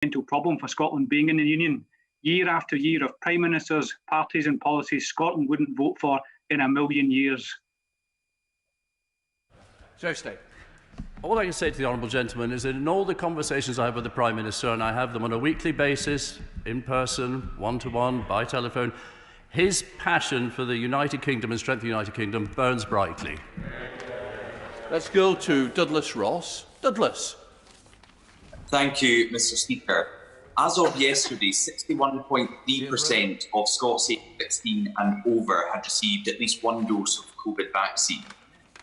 fundamental problem for Scotland being in the Union. Year after year of Prime Ministers, parties and policies Scotland wouldn't vote for in a million years. Joe State. All I can say to the honourable gentleman is that in all the conversations I have with the Prime Minister, and I have them on a weekly basis, in person, one-to-one, by telephone, his passion for the United Kingdom and strength of the United Kingdom burns brightly. Let's go to Douglas Ross. Douglas. Thank you, Mr Speaker. As of yesterday, 61.3% of Scots aged 16 and over had received at least one dose of COVID vaccine.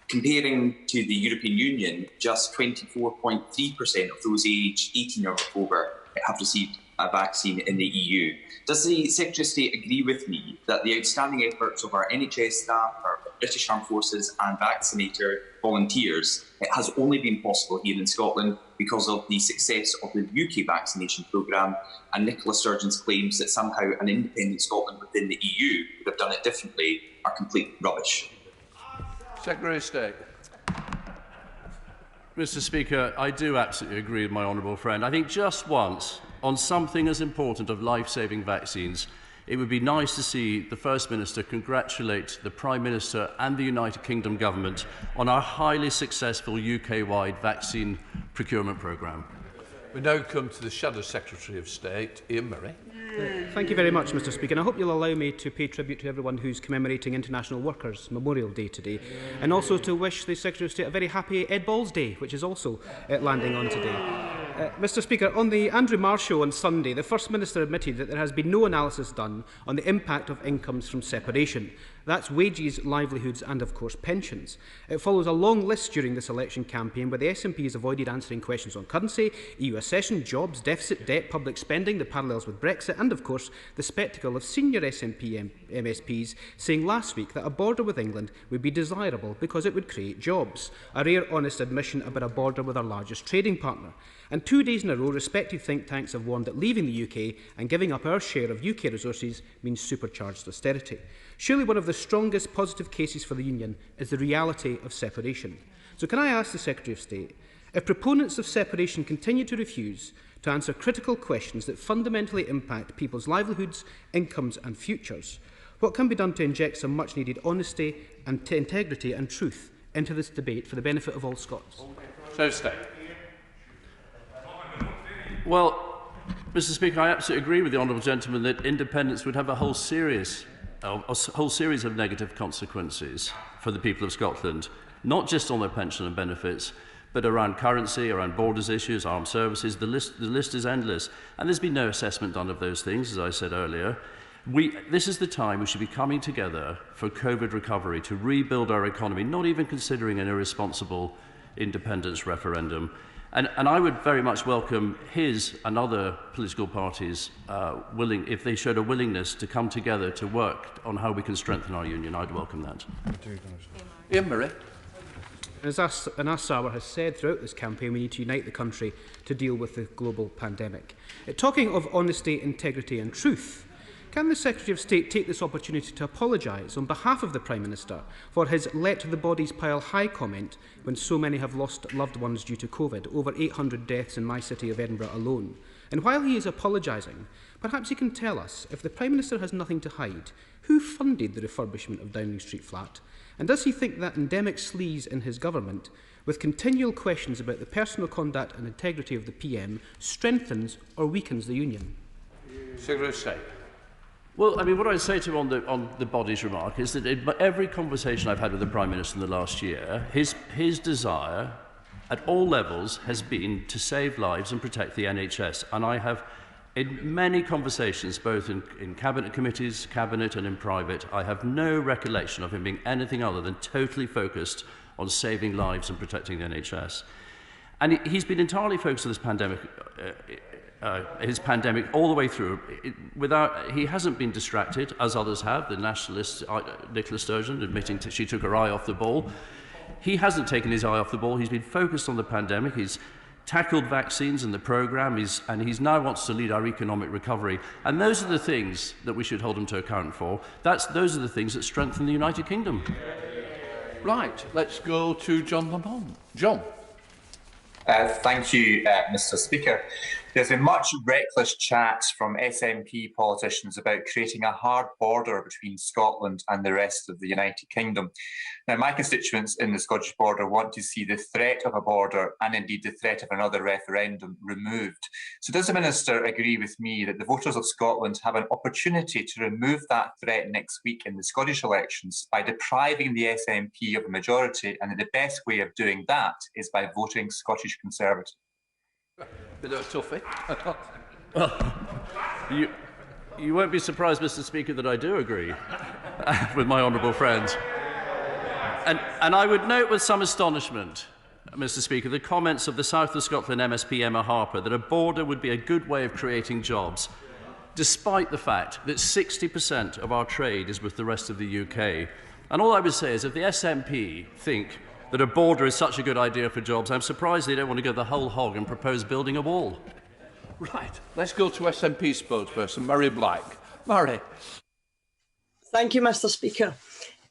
Comparing to the European Union, just 24.3% of those aged 18 or over have received a vaccine in the EU. Does the Secretary of State agree with me that the outstanding efforts of our NHS staff, our British Armed Forces and vaccinator volunteers, it has only been possible here in Scotland because of the success of the UK vaccination programme, and Nicola Sturgeon's claims that somehow an independent Scotland within the EU would have done it differently are complete rubbish? Secretary of State. Mr Speaker, I do absolutely agree with my honourable friend. I think just once, on something as important as life-saving vaccines, it would be nice to see the First Minister congratulate the Prime Minister and the United Kingdom Government on our highly successful UK-wide vaccine procurement programme. We now come to the Shadow Secretary of State, Ian Murray. Thank you very much, Mr Speaker. And I hope you'll allow me to pay tribute to everyone who's commemorating International Workers' Memorial Day today, and also to wish the Secretary of State a very happy Ed Balls Day, which is also landing on today. Mr Speaker, on the Andrew Marr show on Sunday, the First Minister admitted that there has been no analysis done on the impact of incomes from separation. That's wages, livelihoods and, of course, pensions. It follows a long list during this election campaign where the SNP has avoided answering questions on currency, EU accession, jobs, deficit, debt, public spending, the parallels with Brexit and, of course, the spectacle of senior SNP MSPs saying last week that a border with England would be desirable because it would create jobs. A rare honest admission about a border with our largest trading partner. And 2 days in a row, respected think tanks have warned that leaving the UK and giving up our share of UK resources means supercharged austerity. Surely one of the strongest positive cases for the Union is the reality of separation. So can I ask the Secretary of State, if proponents of separation continue to refuse to answer critical questions that fundamentally impact people's livelihoods, incomes and futures, what can be done to inject some much-needed honesty and integrity and truth into this debate for the benefit of all Scots? So State. Well, Mr Speaker, I absolutely agree with the honourable gentleman that independence would have a whole series of negative consequences for the people of Scotland, not just on their pension and benefits, but around currency, around borders issues, armed services. The list is endless. And there's been no assessment done of those things, as I said earlier. This is the time we should be coming together for COVID recovery, to rebuild our economy, not even considering an irresponsible independence referendum. And I would very much welcome his and other political parties if they showed a willingness to come together to work on how we can strengthen our union. I'd welcome that. Ian Murray. As Anas Sarwar has said throughout this campaign, we need to unite the country to deal with the global pandemic. Talking of honesty, integrity and truth, can the Secretary of State take this opportunity to apologise on behalf of the Prime Minister for his let the bodies pile high comment when so many have lost loved ones due to COVID, over 800 deaths in my city of Edinburgh alone? And while he is apologising, perhaps he can tell us, if the Prime Minister has nothing to hide, who funded the refurbishment of Downing Street flat? And does he think that endemic sleaze in his government, with continual questions about the personal conduct and integrity of the PM, strengthens or weakens the Union? Secretary of State. Well, I mean, what I'd say to him on the bodies remark is that in every conversation I've had with the Prime Minister in the last year, his desire at all levels has been to save lives and protect the NHS. And I have, in many conversations, both in Cabinet committees, Cabinet and in private, I have no recollection of him being anything other than totally focused on saving lives and protecting the NHS. And he's been entirely focused on this pandemic, his pandemic all the way through. He hasn't been distracted, as others have, the nationalist Nicola Sturgeon admitting she took her eye off the ball. He hasn't taken his eye off the ball. He's been focused on the pandemic. He's tackled vaccines and the programme, and he now wants to lead our economic recovery. And those are the things that we should hold him to account for. Those are the things that strengthen the United Kingdom. Right, let's go to John Lamont. John. Thank you, Mr Speaker. There's been much reckless chat from SNP politicians about creating a hard border between Scotland and the rest of the United Kingdom. Now, my constituents in the Scottish border want to see the threat of a border and indeed the threat of another referendum removed. So does the Minister agree with me that the voters of Scotland have an opportunity to remove that threat next week in the Scottish elections by depriving the SNP of a majority, and that the best way of doing that is by voting Scottish Conservative? Bit of a toughie. Well, you won't be surprised, Mr. Speaker, that I do agree with my honourable friend. And I would note with some astonishment, Mr. Speaker, the comments of the South of Scotland MSP Emma Harper that a border would be a good way of creating jobs, despite the fact that 60% of our trade is with the rest of the UK. And all I would say is if the SNP think that a border is such a good idea for jobs, I'm surprised they don't want to go the whole hog and propose building a wall. Right, let's go to SNP spokesperson Murray Black. Murray. Thank you, Mr. Speaker.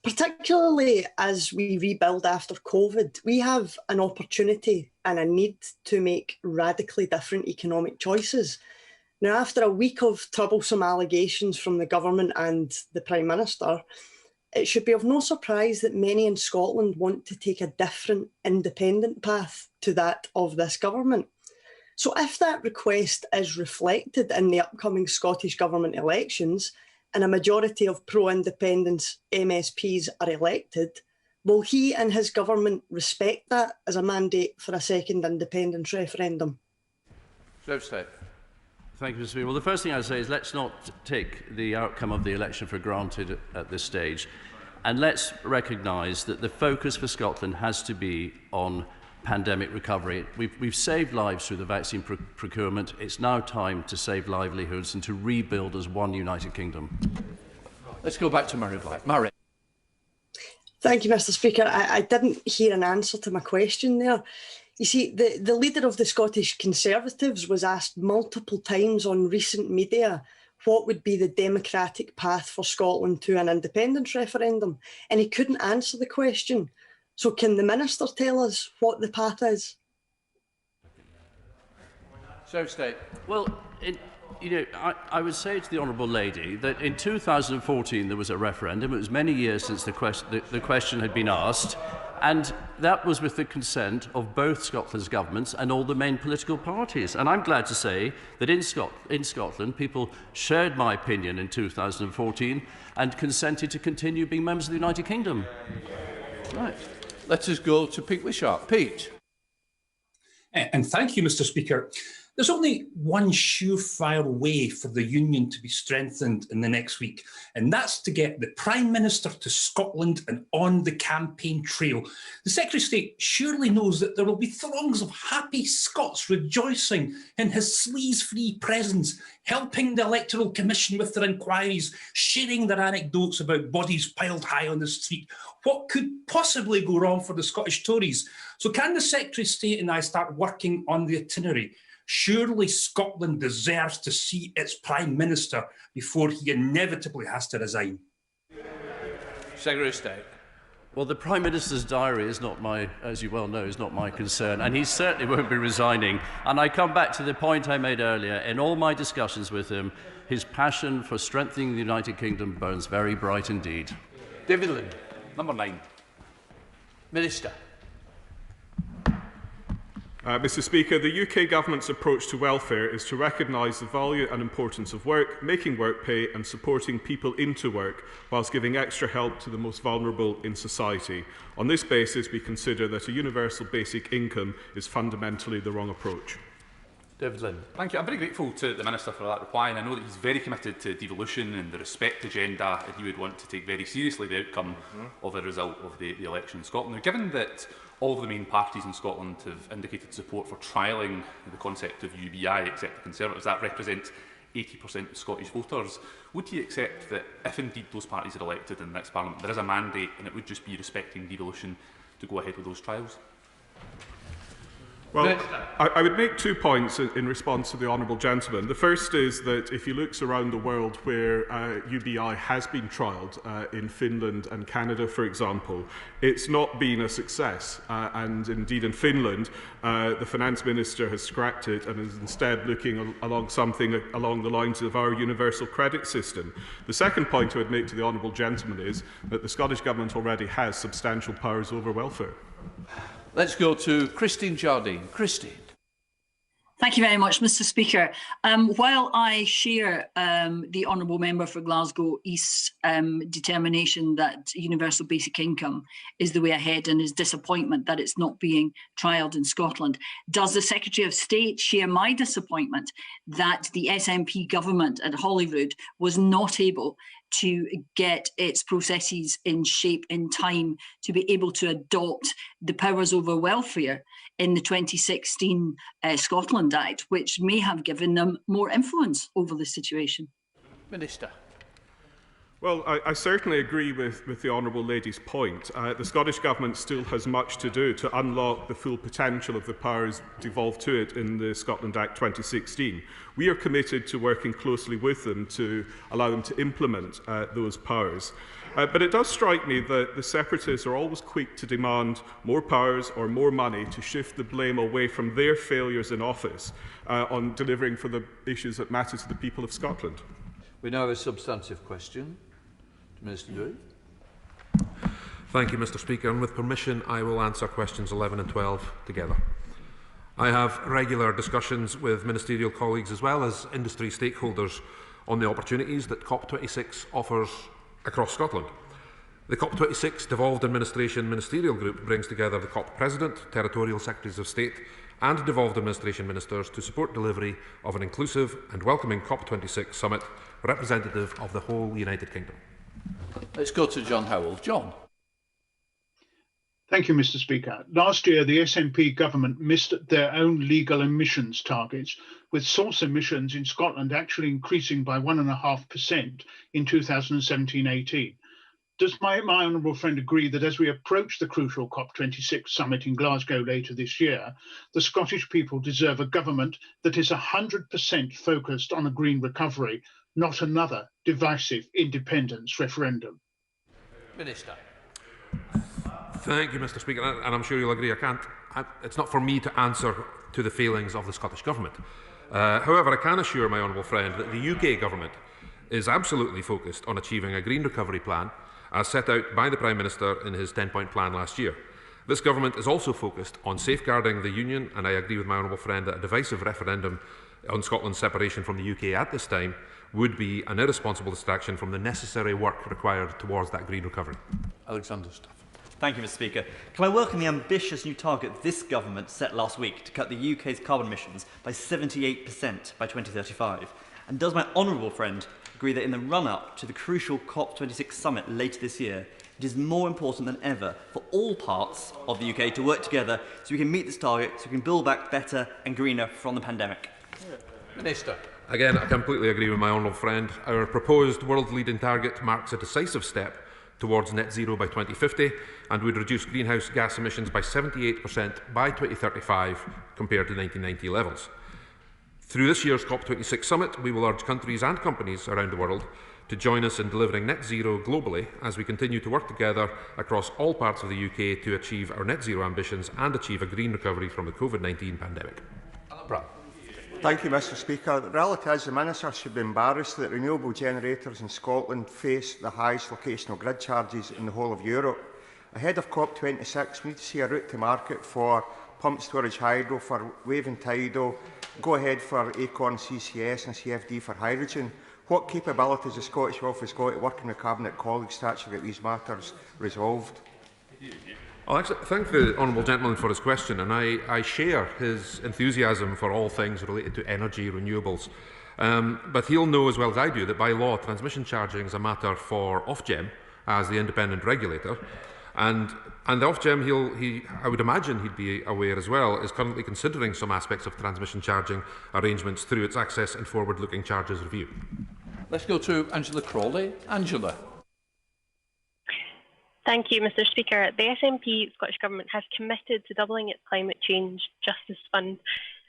Particularly as we rebuild after COVID, we have an opportunity and a need to make radically different economic choices. Now, after a week of troublesome allegations from the government and the Prime Minister, it should be of no surprise that many in Scotland want to take a different independent path to that of this government. So if that request is reflected in the upcoming Scottish Government elections and a majority of pro-independence MSPs are elected, will he and his government respect that as a mandate for a second independence referendum? Thank you, Mr. Speaker. Well, the first thing I'd say is let's not take the outcome of the election for granted at this stage. And let's recognise that the focus for Scotland has to be on pandemic recovery. We've saved lives through the vaccine procurement. It's now time to save livelihoods and to rebuild as one United Kingdom. Let's go back to Murray Black. Murray. Thank you, Mr. Speaker. I didn't hear an answer to my question there. You see, the leader of the Scottish Conservatives was asked multiple times on recent media what would be the democratic path for Scotland to an independence referendum, and he couldn't answer the question. So can the Minister tell us what the path is? Well, I would say to the Honourable Lady that in 2014 there was a referendum. It was many years since the question had been asked, and that was with the consent of both Scotland's governments and all the main political parties. And I'm glad to say that in Scotland, people shared my opinion in 2014 and consented to continue being members of the United Kingdom. Right. Let us go to Pete Wishart. Pete. And thank you, Mr. Speaker. There's only one surefire way for the Union to be strengthened in the next week, and that's to get the Prime Minister to Scotland and on the campaign trail. The Secretary of State surely knows that there will be throngs of happy Scots rejoicing in his sleaze-free presence, helping the Electoral Commission with their inquiries, sharing their anecdotes about bodies piled high on the street. What could possibly go wrong for the Scottish Tories? So can the Secretary of State and I start working on the itinerary? Surely Scotland deserves to see its Prime Minister before he inevitably has to resign. Secretary of State. Well, the Prime Minister's diary is not my, as you well know, is not my concern, and he certainly won't be resigning. And I come back to the point I made earlier. In all my discussions with him, his passion for strengthening the United Kingdom burns very bright indeed. David Lynn, number 9. Minister. Mr. Speaker, the UK Government's approach to welfare is to recognise the value and importance of work, making work pay and supporting people into work, whilst giving extra help to the most vulnerable in society. On this basis, we consider that a universal basic income is fundamentally the wrong approach. David Lynn. Thank you. I'm very grateful to the Minister for that reply, and I know that he's very committed to devolution and the respect agenda, and he would want to take very seriously the outcome of the result of the election in Scotland. Now, given that all of the main parties in Scotland have indicated support for trialling the concept of UBI, except the Conservatives, that represents 80% of Scottish voters. Would he accept that if indeed those parties are elected in the next Parliament, there is a mandate and it would just be respecting devolution to go ahead with those trials? Well, I would make 2 points in response to the honourable gentleman. The first is that if he looks around the world where UBI has been trialled, in Finland and Canada, for example, it's not been a success. And indeed in Finland, the finance minister has scrapped it and is instead looking along something along the lines of our universal credit system. The second point I would make to the honourable gentleman is that the Scottish Government already has substantial powers over welfare. Let's go to Christine Jardine. Christine. Thank you very much, Mr. Speaker. While I share the honourable member for Glasgow East's determination that universal basic income is the way ahead and his disappointment that it's not being trialled in Scotland, does the Secretary of State share my disappointment that the SNP government at Holyrood was not able to get its processes in shape in time to be able to adopt the powers over welfare in the 2016 Scotland Act, which may have given them more influence over the situation? Minister. Well, I certainly agree with the honourable lady's point. The Scottish Government still has much to do to unlock the full potential of the powers devolved to it in the Scotland Act 2016. We are committed to working closely with them to allow them to implement those powers. But it does strike me that the separatists are always quick to demand more powers or more money to shift the blame away from their failures in office on delivering for the issues that matter to the people of Scotland. We now have a substantive question. Minister Dewey. Thank you, Mr. Speaker. And with permission, I will answer questions 11 and 12 together. I have regular discussions with ministerial colleagues as well as industry stakeholders on the opportunities that COP26 offers across Scotland. The COP26 Devolved Administration Ministerial Group brings together the COP President, Territorial Secretaries of State and Devolved Administration Ministers to support delivery of an inclusive and welcoming COP26 summit representative of the whole United Kingdom. Let's go to John Howell. John. Thank you, Mr. Speaker. Last year, the SNP government missed their own legal emissions targets, with source emissions in Scotland actually increasing by 1.5% in 2017-18. Does my honourable friend agree that as we approach the crucial COP26 summit in Glasgow later this year, the Scottish people deserve a government that is 100% focused on a green recovery, not another divisive independence referendum? Minister. Thank you, Mr. Speaker, and I'm sure you'll agree it's not for me to answer to the failings of the Scottish Government. However, I can assure my honourable friend that the UK Government is absolutely focused on achieving a green recovery plan as set out by the Prime Minister in his 10-point plan last year. This government is also focused on safeguarding the Union, and I agree with my honourable friend that a divisive referendum on Scotland's separation from the UK at this time would be an irresponsible distraction from the necessary work required towards that green recovery. Alexander Stafford. Thank you, Mr. Speaker. Can I welcome the ambitious new target this government set last week to cut the UK's carbon emissions by 78% by 2035? And does my honourable friend agree that in the run-up to the crucial COP26 summit later this year, it is more important than ever for all parts of the UK to work together so we can meet this target, so we can build back better and greener from the pandemic? Minister. Again, I completely agree with my honourable friend. Our proposed world-leading target marks a decisive step towards net zero by 2050 and would reduce greenhouse gas emissions by 78% by 2035 compared to 1990 levels. Through this year's COP26 summit, we will urge countries and companies around the world to join us in delivering net zero globally as we continue to work together across all parts of the UK to achieve our net zero ambitions and achieve a green recovery from the COVID-19 pandemic. Thank you, Mr. Speaker. The reality is the Minister should be embarrassed that renewable generators in Scotland face the highest locational grid charges in the whole of Europe. Ahead of COP26, we need to see a route to market for pumped storage hydro, for wave and tidal, go ahead for Acorn CCS and CFD for hydrogen. What capabilities has Scottish Welfare got working with Cabinet colleagues to actually get these matters resolved? I'll actually thank the honourable gentleman for his question, and I share his enthusiasm for all things related to energy renewables. But he'll know as well as I do that by law transmission charging is a matter for Ofgem as the independent regulator, and Ofgem, I would imagine he'd be aware as well, is currently considering some aspects of transmission charging arrangements through its access and forward-looking charges review. Let's go to Angela Crawley. Angela. Thank you, Mr Speaker. The SNP Scottish Government has committed to doubling its Climate Change Justice Fund.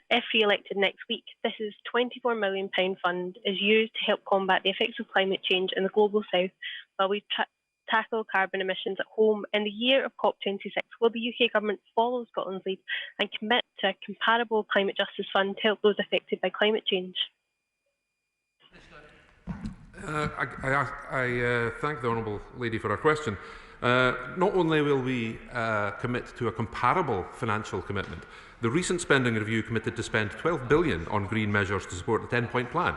If re-elected next week, this is £24 million fund is used to help combat the effects of climate change in the Global South while we tackle carbon emissions at home. In the year of COP26, will the UK Government follow Scotland's lead and commit to a comparable climate justice fund to help those affected by climate change? I thank the Honourable Lady for her question. Not only will we commit to a comparable financial commitment, the recent spending review committed to spend £12 billion on green measures to support the 10-point plan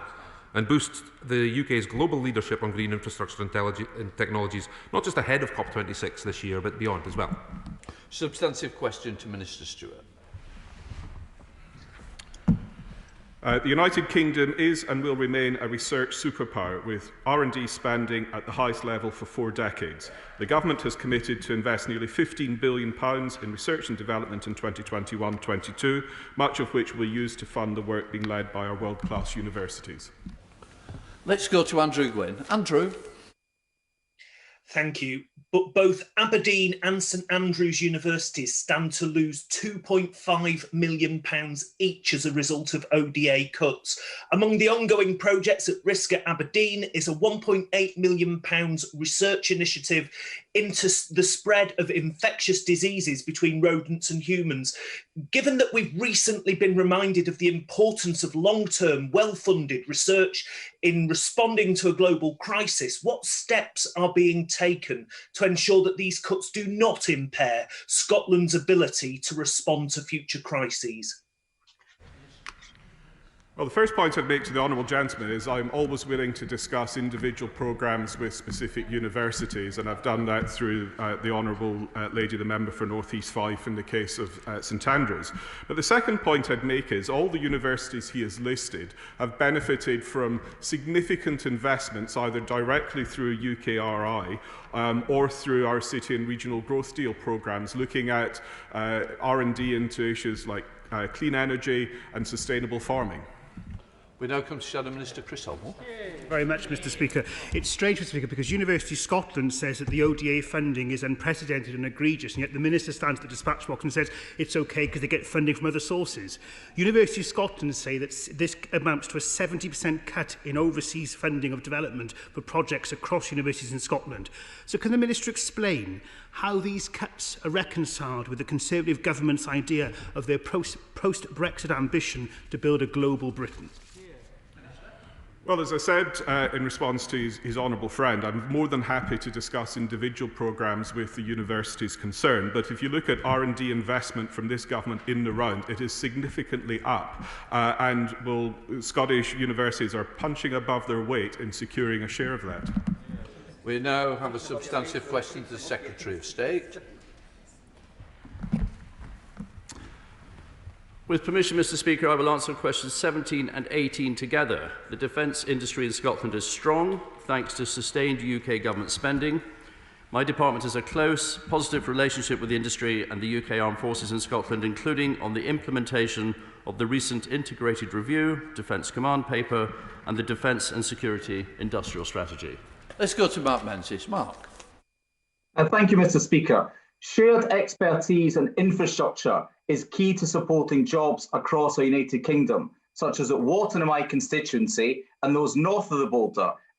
and boost the UK's global leadership on green infrastructure and technologies, not just ahead of COP26 this year, but beyond as well. Substantive question to Minister Stewart. The United Kingdom is and will remain a research superpower, with R&D spending at the highest level for 4 decades. The Government has committed to invest nearly £15 billion in research and development in 2021-22, much of which will be used to fund the work being led by our world-class universities. Let's go to Andrew Gwynn. Andrew. Thank you. But both Aberdeen and St Andrews universities stand to lose £2.5 million each as a result of ODA cuts. Among the ongoing projects at risk at Aberdeen is a £1.8 million research initiative into the spread of infectious diseases between rodents and humans. Given that we've recently been reminded of the importance of long-term, well-funded research in responding to a global crisis, what steps are being taken to ensure that these cuts do not impair Scotland's ability to respond to future crises? Well, the first point I'd make to the Honourable Gentleman is I'm always willing to discuss individual programmes with specific universities, and I've done that through the Honourable Lady, the Member for North East Fife, in the case of St Andrews. But the second point I'd make is all the universities he has listed have benefited from significant investments, either directly through UKRI or through our city and regional growth deal programmes, looking at R&D into issues like clean energy and sustainable farming. We now come to Shadow Minister Chris Hommel. Very much, Mr Speaker. It's strange, Mr Speaker, because University Scotland says that the ODA funding is unprecedented and egregious, and yet the Minister stands at the dispatch box and says it's okay because they get funding from other sources. University Scotland say that this amounts to a 70% cut in overseas funding of development for projects across universities in Scotland. So can the Minister explain how these cuts are reconciled with the Conservative government's idea of their post-Brexit ambition to build a global Britain? Well, as I said in response to his honourable friend, I'm more than happy to discuss individual programmes with the universities concerned. But if you look at R&D investment from this government in the round, it is significantly up. And Scottish universities are punching above their weight in securing a share of that. We now have a substantive question to the Secretary of State. With permission, Mr Speaker, I will answer questions 17 and 18 together. The defence industry in Scotland is strong, thanks to sustained UK government spending. My department has a close, positive relationship with the industry and the UK Armed Forces in Scotland, including on the implementation of the recent Integrated Review, Defence Command Paper and the Defence and Security Industrial Strategy. Let's go to Mark Menzies. Mark. Thank you, Mr Speaker. Shared expertise and infrastructure is key to supporting jobs across our United Kingdom, such as at Wharton in my constituency and those north of the border,